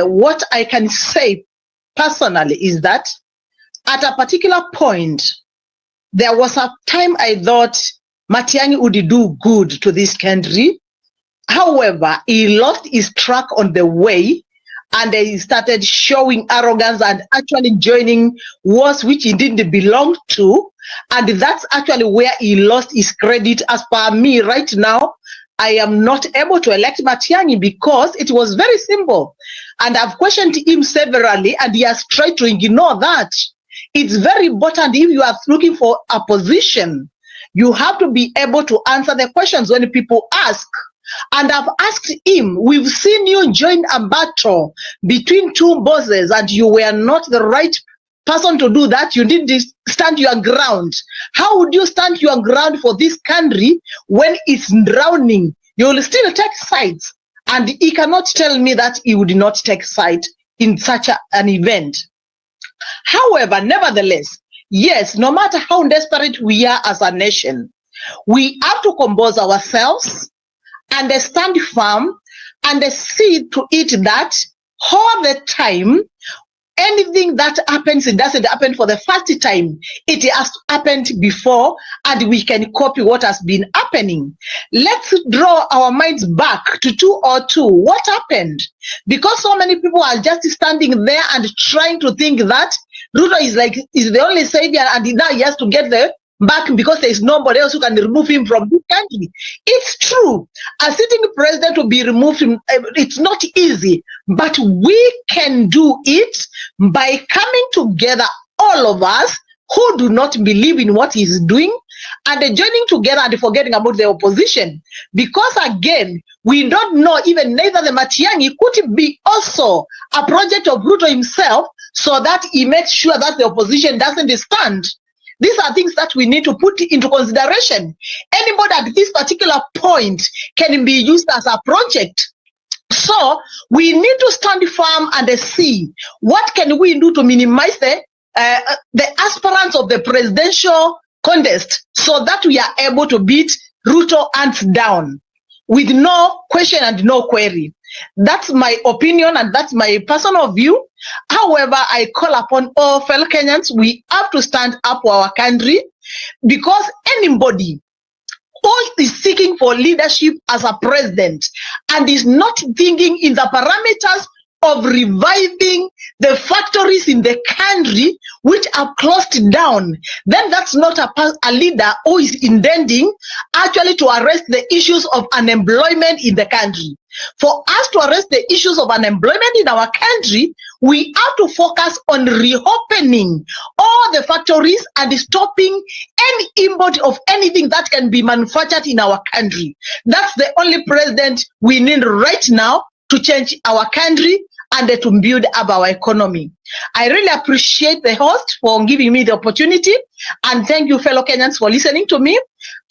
what I can say personally is that at a particular point, there was a time I thought Matiang'I would do good to this country. However, he lost his track on the way, and he started showing arrogance and actually joining wars which he didn't belong to. And that's actually where he lost his credit. As per me right now, I am not able to elect Matiang'I because it was very simple. And I've questioned him severally, and he has tried to ignore that. It's very important if you are looking for a position, you have to be able to answer the questions when people ask. And I've asked him, we've seen you join a battle between two bosses and you were not the right person to do that. You didn't stand your ground. How would you stand your ground for this country when it's drowning? You will still take sides. And he cannot tell me that he would not take side in such an event. However, nevertheless, yes, no matter how desperate we are as a nation, we have to compose ourselves and stand firm and see to it that all the time, anything that happens, it doesn't happen for the first time. It has happened before, and we can copy what has been happening. Let's draw our minds back to 2002. What happened? Because so many people are just standing there and trying to think that Ruto is the only savior, and now he has to get the back because there is nobody else who can remove him from this country. It's true. A sitting president will be removed. It's not easy, but we can do it by coming together, all of us who do not believe in what he's doing, and joining together and forgetting about the opposition. Because again, we don't know, even neither the Matiang'I could be also a project of Ruto himself, so that he makes sure that the opposition doesn't stand. These are things that we need to put into consideration. Anybody at this particular point can be used as a project. So we need to stand firm and see what can we do to minimize the aspirants of the presidential contest, so that we are able to beat Ruto hands down with no question and no query. That's my opinion and that's my personal view. However, I call upon all fellow Kenyans, we have to stand up for our country, because anybody who is seeking for leadership as a president and is not thinking in the parameters of reviving the factories in the country which are closed down, then that's not a leader who is intending actually to arrest the issues of unemployment in the country. For us to arrest the issues of unemployment in our country, we have to focus on reopening all the factories and stopping any import of anything that can be manufactured in our country. That's the only president we need right now to change our country and to build up our economy. I really appreciate the host for giving me the opportunity, and thank you, fellow Kenyans, for listening to me.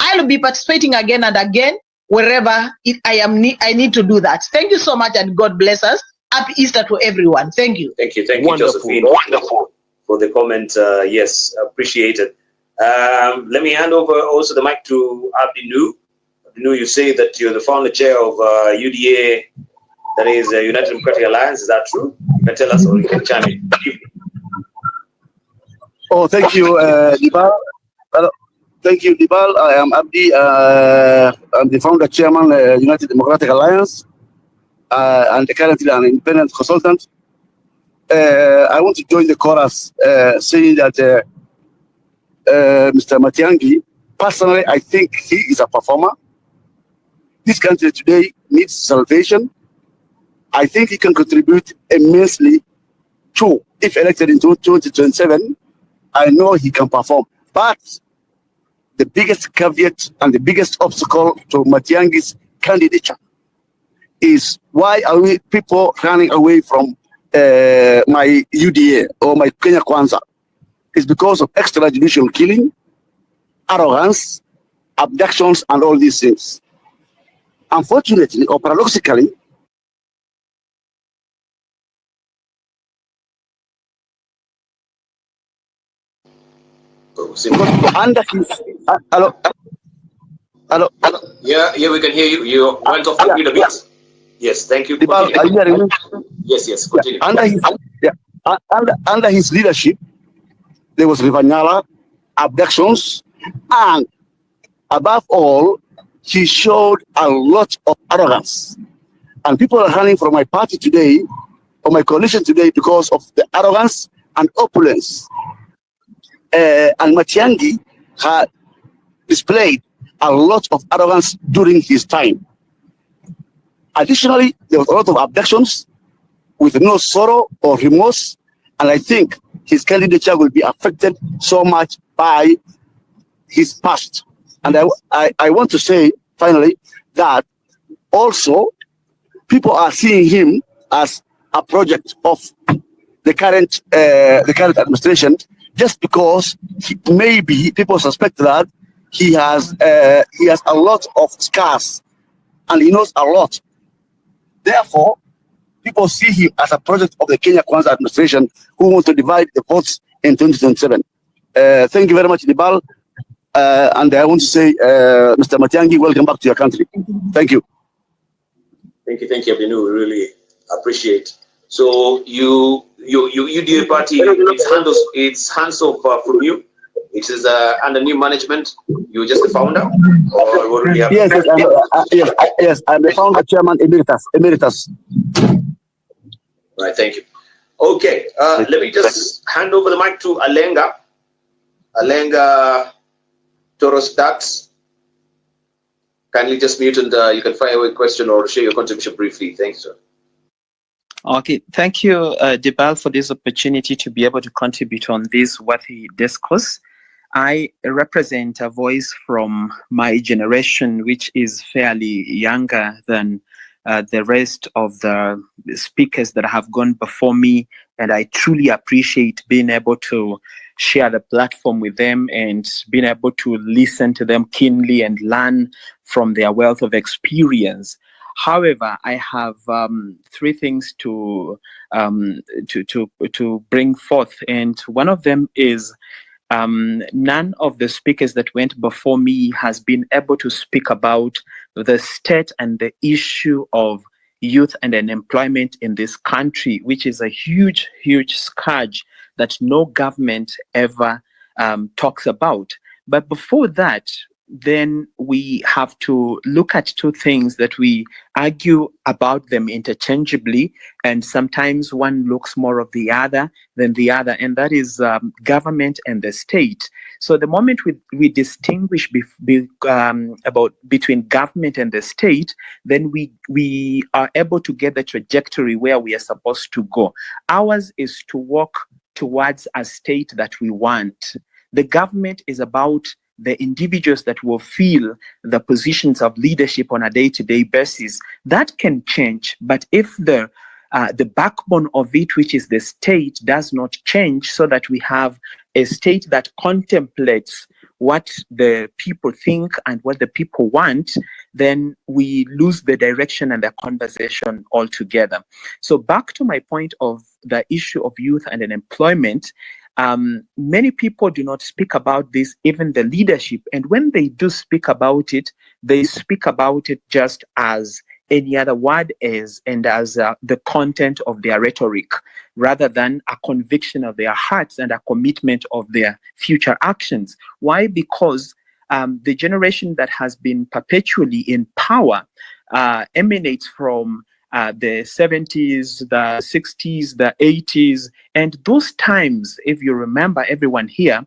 I'll be participating again and again wherever I need to do that. Thank you so much, and God bless us. Happy Easter to everyone. Thank you. Thank you, Josephine. Wonderful for the comment. Yes, appreciated. Let me hand over also the mic to Abdinu. Abdinu, you say that you're the founder chair of UDA, that is United Democratic Alliance. Is that true? You can tell us, or you can chime in. Oh, thank you, Dibal. Thank you, Dibal. I am Abdi. I'm the founder chairman, United Democratic Alliance, and currently an independent consultant. I want to join the chorus saying that Mr. Matiang'I, personally, I think he is a performer. This country today needs salvation. I think he can contribute immensely to, if elected in 2027, I know he can perform. But the biggest caveat and the biggest obstacle to Matiang'I's candidature is, why are we people running away from my UDA or my Kenya Kwanza? It's because of extrajudicial killing, arrogance, abductions, and all these things. Unfortunately, or paradoxically, under his hello. Yeah, we can hear you. You went off a bit. Yes, thank you. Are you hearing me? Yes, continue. Under his leadership, there was Rivanyala, abductions, and above all, he showed a lot of arrogance. And people are running from my party today, or my coalition today, because of the arrogance and opulence. And Matiang'I had displayed a lot of arrogance during his time. Additionally, there was a lot of abductions with no sorrow or remorse, and I think his candidature will be affected so much by his past. And I want to say, finally, that also people are seeing him as a project of the current administration, just because maybe people suspect that he has a lot of scars and he knows a lot. Therefore, people see him as a project of the Kenya Kwanza administration who want to divide the votes in 2027. Thank you very much, Nibal. And I want to say, Mr. Matiang'I, welcome back to your country. Thank you. Thank you, Abdinu. We really appreciate. So your UDA party, it's hands off from you. It is under new management. You're just the founder, or what really happened? Yes, I'm the founder, chairman, emeritus. Right, thank you. Okay, let me just hand over the mic to Alenga Toros Dax. Kindly just mute and you can fire away a question or share your contribution briefly. Thanks, sir. Okay, thank you, Debal, for this opportunity to be able to contribute on this worthy discourse. I represent a voice from my generation, which is fairly younger than the rest of the speakers that have gone before me, and I truly appreciate being able to share the platform with them and being able to listen to them keenly and learn from their wealth of experience. However, I have three things to bring forth, and one of them is none of the speakers that went before me has been able to speak about the state and the issue of youth and unemployment in this country, which is a huge scourge that no government ever talks about. But before that, then we have to look at two things that we argue about them interchangeably, and sometimes one looks more of the other than the other, and that is government and the state. So the moment we distinguish between government and the state, then we are able to get the trajectory where we are supposed to go. Ours is to walk towards a state that we want. The government is about the individuals that will fill the positions of leadership on a day-to-day basis. That can change, but if the backbone of it, which is the state, does not change, so that we have a state that contemplates what the people think and what the people want, then we lose the direction and the conversation altogether. So back to my point of the issue of youth and unemployment, many people do not speak about this, even the leadership. And when they do speak about it, they speak about it just as any other word is, and as the content of their rhetoric, rather than a conviction of their hearts and a commitment of their future actions. Why? Because the generation that has been perpetually in power emanates from the 70s, the 60s, the 80s, and those times, if you remember, everyone here,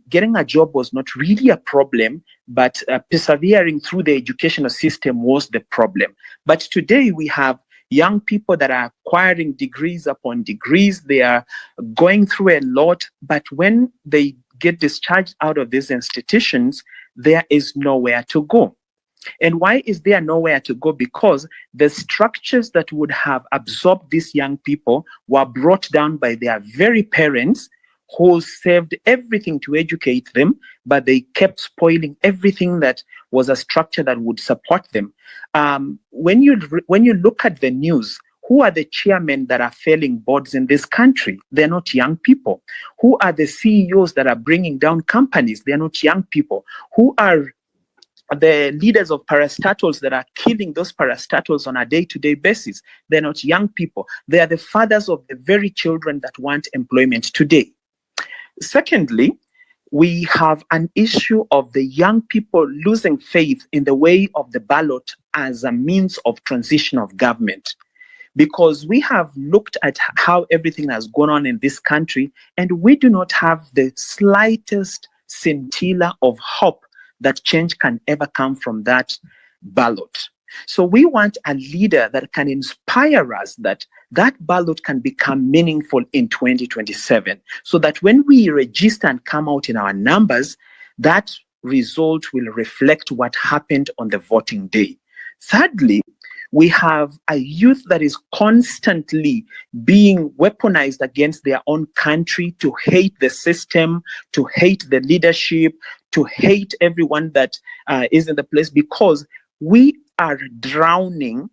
getting a job was not really a problem, but persevering through the educational system was the problem. But today we have young people that are acquiring degrees upon degrees. They are going through a lot, but when they get discharged out of these institutions, there is nowhere to go. And why is there nowhere to go? Because the structures that would have absorbed these young people were brought down by their very parents, who saved everything to educate them, but they kept spoiling everything that was a structure that would support them. When you look at the news, who are the chairmen that are failing boards in this country? They're not young people. Who are the CEOs that are bringing down companies? They're not young people. Who are the leaders of parastatals that are killing those parastatals on a day-to-day basis. They're not young people. They are the fathers of the very children that want employment today. Secondly, we have an issue of the young people losing faith in the way of the ballot as a means of transition of government. Because we have looked at how everything has gone on in this country, and we do not have the slightest scintilla of hope that change can ever come from that ballot. So we want a leader that can inspire us that that ballot can become meaningful in 2027, so that when we register and come out in our numbers, that result will reflect what happened on the voting day. Thirdly, we have a youth that is constantly being weaponized against their own country to hate the system, to hate the leadership, to hate everyone that is in the place, because we are drowning,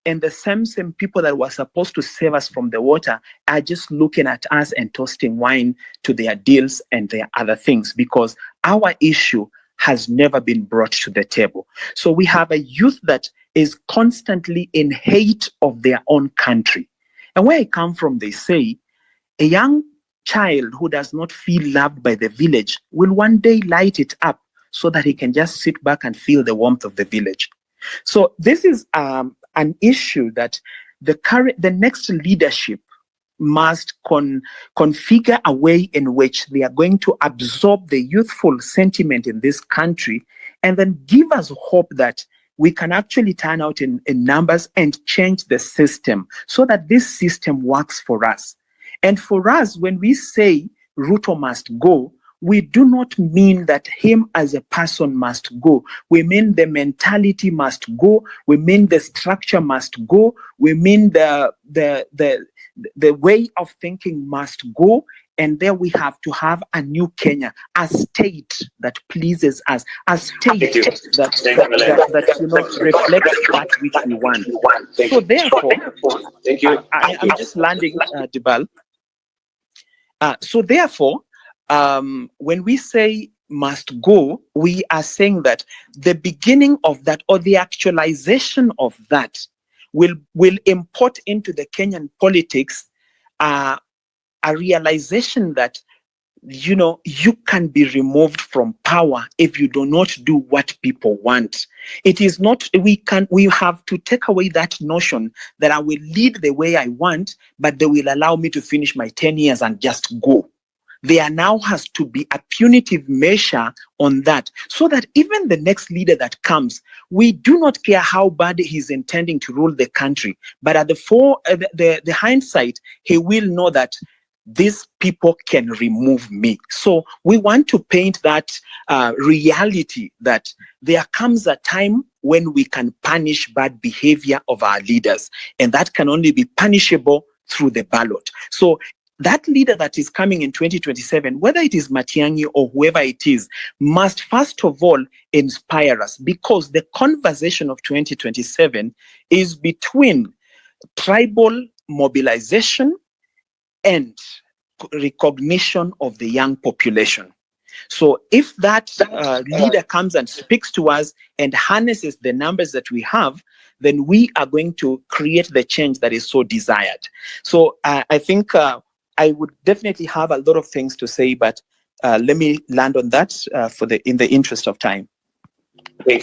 and the same people that were supposed to save us from the water are just looking at us and toasting wine to their deals and their other things, because our issue has never been brought to the table. So we have a youth that is constantly in hate of their own country. And where I come from, they say, a young child who does not feel loved by the village will one day light it up so that he can just sit back and feel the warmth of the village. So this is an issue that the next leadership must configure a way in which they are going to absorb the youthful sentiment in this country, and then give us hope that we can actually turn out in numbers and change the system so that this system works for us. And for us, when we say Ruto must go, we do not mean that him as a person must go. We mean the mentality must go. We mean the structure must go. We mean the way of thinking must go. And there we have to have a new Kenya, a state that pleases us, a state that reflects that which we want. So therefore, Thank you. I'm just landing, Dibal. So therefore, when we say must go, we are saying that the beginning of that, or the actualization of that, will import into the Kenyan politics a realization that, you know, you can be removed from power if you do not do what people want. It is not, we have to take away that notion that I will lead the way I want, but they will allow me to finish my 10 years and just go. There now has to be a punitive measure on that, so that even the next leader that comes, we do not care how bad he's intending to rule the country, but at the hindsight, he will know that these people can remove me. So we want to paint that reality that there comes a time when we can punish bad behavior of our leaders, and that can only be punishable through the ballot. So that leader that is coming in 2027, whether it is Matiang'I or whoever it is, must first of all inspire us, because the conversation of 2027 is between tribal mobilization and recognition of the young population. So if that leader comes and speaks to us and harnesses the numbers that we have, then we are going to create the change that is so desired. So I think I would definitely have a lot of things to say, but let me land on that in the interest of time. Thank you.